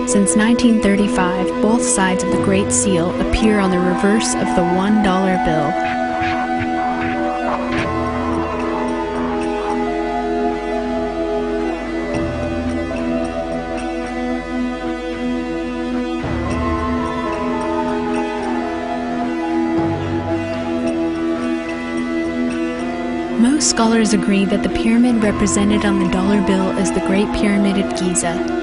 Since 1935, both sides of the Great Seal appear on the reverse of the $1 bill. Most scholars agree that the pyramid represented on the dollar bill is the Great Pyramid of Giza,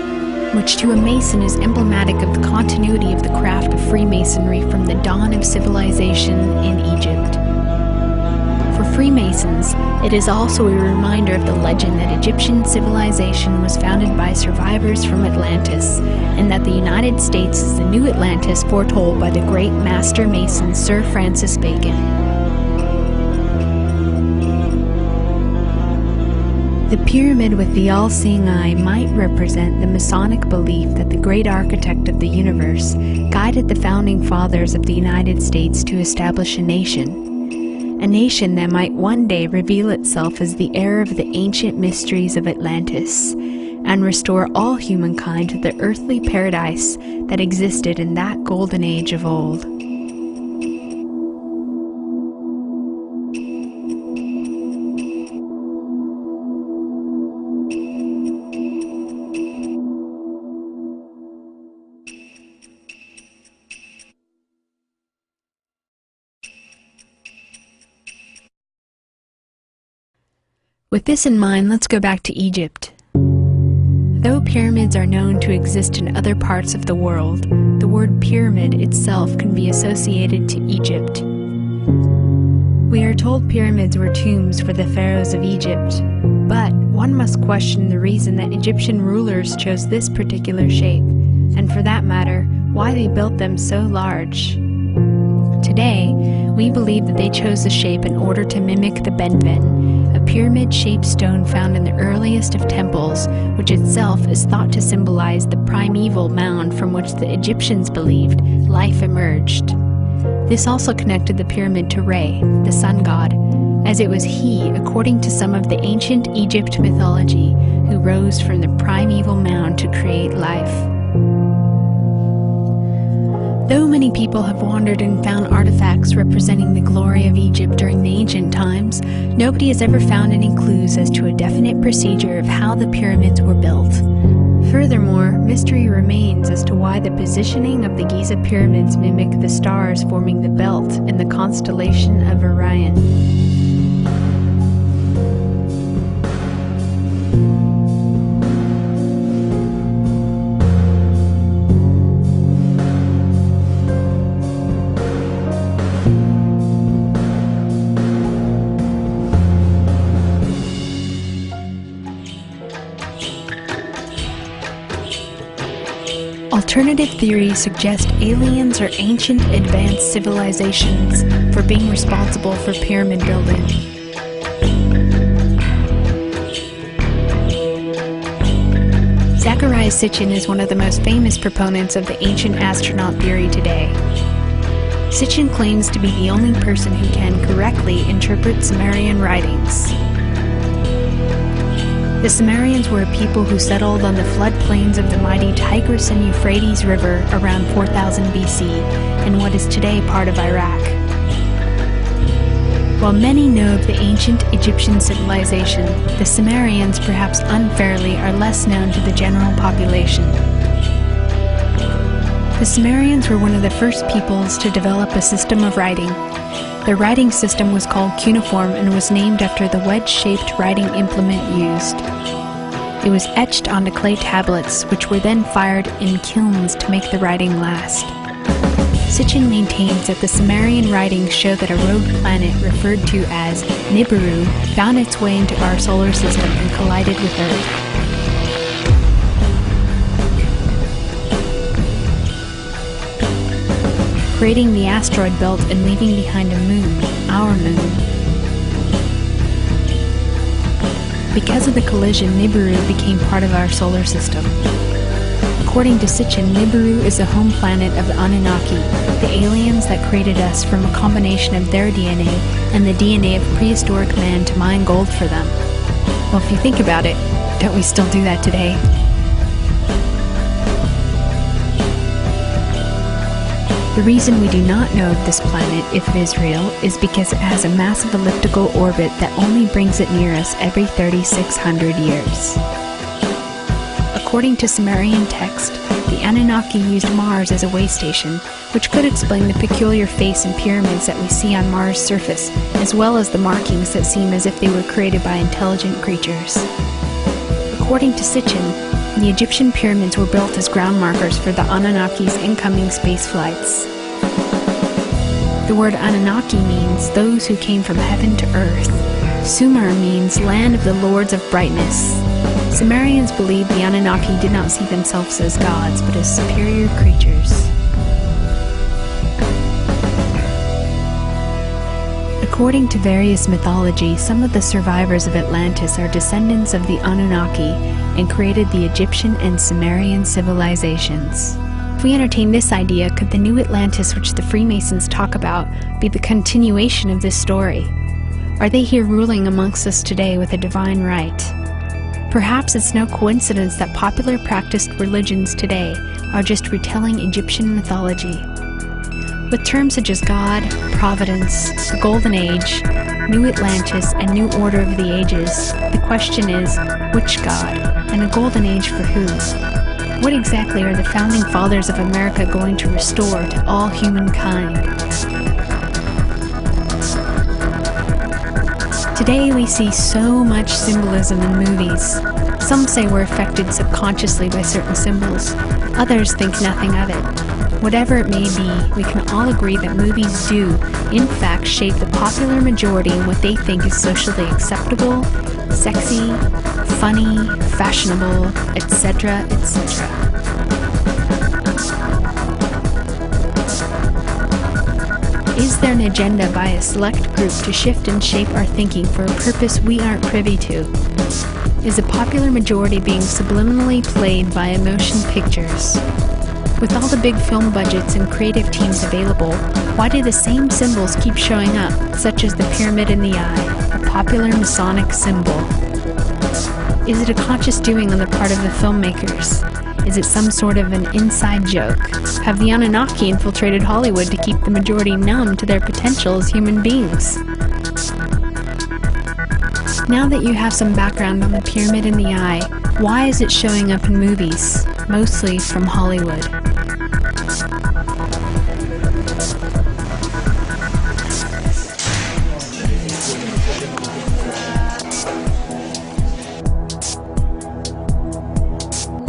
which to a Mason is emblematic of the continuity of the craft of Freemasonry from the dawn of civilization in Egypt. For Freemasons, it is also a reminder of the legend that Egyptian civilization was founded by survivors from Atlantis, and that the United States is the new Atlantis foretold by the great Master Mason Sir Francis Bacon. The pyramid with the all-seeing eye might represent the Masonic belief that the great architect of the universe guided the founding fathers of the United States to establish a nation that might one day reveal itself as the heir of the ancient mysteries of Atlantis, and restore all humankind to the earthly paradise that existed in that golden age of old. With this in mind, let's go back to Egypt. Though pyramids are known to exist in other parts of the world, the word pyramid itself can be associated to Egypt. We are told pyramids were tombs for the pharaohs of Egypt, but one must question the reason that Egyptian rulers chose this particular shape, and for that matter, why they built them so large. Today, we believe that they chose the shape in order to mimic the benven, a pyramid-shaped stone found in the earliest of temples, which itself is thought to symbolize the primeval mound from which the Egyptians believed life emerged. This also connected the pyramid to Re, the sun god, as it was he, according to some of the ancient Egypt mythology, who rose from the primeval mound to create life. Though many people have wandered and found artifacts representing the glory of Egypt during the ancient times, nobody has ever found any clues as to a definite procedure of how the pyramids were built. Furthermore, mystery remains as to why the positioning of the Giza pyramids mimic the stars forming the belt in the constellation of Orion. Alternative theories suggest aliens or ancient advanced civilizations for being responsible for pyramid building. Zecharia Sitchin is one of the most famous proponents of the ancient astronaut theory today. Sitchin claims to be the only person who can correctly interpret Sumerian writings. The Sumerians were a people who settled on the floodplains of the mighty Tigris and Euphrates River around 4000 BC in what is today part of Iraq. While many know of the ancient Egyptian civilization, the Sumerians, perhaps unfairly, are less known to the general population. The Sumerians were one of the first peoples to develop a system of writing. Their writing system was called cuneiform and was named after the wedge-shaped writing implement used. It was etched onto clay tablets, which were then fired in kilns to make the writing last. Sitchin maintains that the Sumerian writings show that a rogue planet referred to as Nibiru found its way into our solar system and collided with Earth. Creating the asteroid belt and leaving behind a moon, our moon. Because of the collision, Nibiru became part of our solar system. According to Sitchin, Nibiru is the home planet of the Anunnaki, the aliens that created us from a combination of their DNA and the DNA of prehistoric man to mine gold for them. Well, if you think about it, don't we still do that today? The reason we do not know of this planet, if it is real, is because it has a massive elliptical orbit that only brings it near us every 3,600 years. According to Sumerian text, the Anunnaki used Mars as a way station, which could explain the peculiar face and pyramids that we see on Mars' surface, as well as the markings that seem as if they were created by intelligent creatures. According to Sitchin, the Egyptian pyramids were built as ground markers for the Anunnaki's incoming space flights. The word Anunnaki means those who came from heaven to earth. Sumer means land of the lords of brightness. Sumerians believed the Anunnaki did not see themselves as gods, but as superior creatures. According to various mythology, some of the survivors of Atlantis are descendants of the Anunnaki and created the Egyptian and Sumerian civilizations. If we entertain this idea, could the new Atlantis which the Freemasons talk about be the continuation of this story? Are they here ruling amongst us today with a divine right? Perhaps it's no coincidence that popular practiced religions today are just retelling Egyptian mythology. With terms such as God, Providence, the Golden Age, New Atlantis, and New Order of the Ages, the question is, which God, and a Golden Age for who? What exactly are the Founding Fathers of America going to restore to all humankind? Today we see so much symbolism in movies. Some say we're affected subconsciously by certain symbols. Others think nothing of it. Whatever it may be, we can all agree that movies do, in fact, shape the popular majority in what they think is socially acceptable, sexy, funny, fashionable, etc., etc. Is there an agenda by a select group to shift and shape our thinking for a purpose we aren't privy to? Is a popular majority being subliminally played by emotion pictures? With all the big film budgets and creative teams available, why do the same symbols keep showing up, such as the pyramid in the eye, a popular Masonic symbol? Is it a conscious doing on the part of the filmmakers? Is it some sort of an inside joke? Have the Anunnaki infiltrated Hollywood to keep the majority numb to their potential as human beings? Now that you have some background on the pyramid in the eye, why is it showing up in movies, mostly from Hollywood?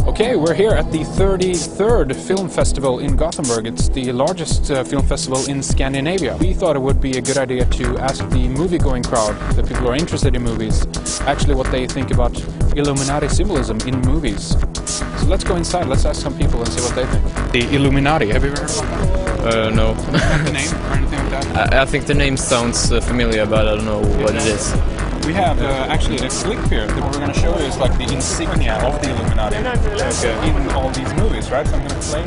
Okay, we're here at the 33rd Film Festival in Gothenburg. It's the largest film festival in Scandinavia. We thought it would be a good idea to ask the movie-going crowd, the people who are interested in movies, actually what they think about Illuminati symbolism in movies. So let's go inside, let's ask some people and see what they think. The Illuminati, have you ever heard about that? No. Have the name or anything like that? I think the name sounds familiar, but I don't know what it is. We have actually a clip here that we're going to show you is like the insignia of the Illuminati in all these movies, right? So I'm going to play.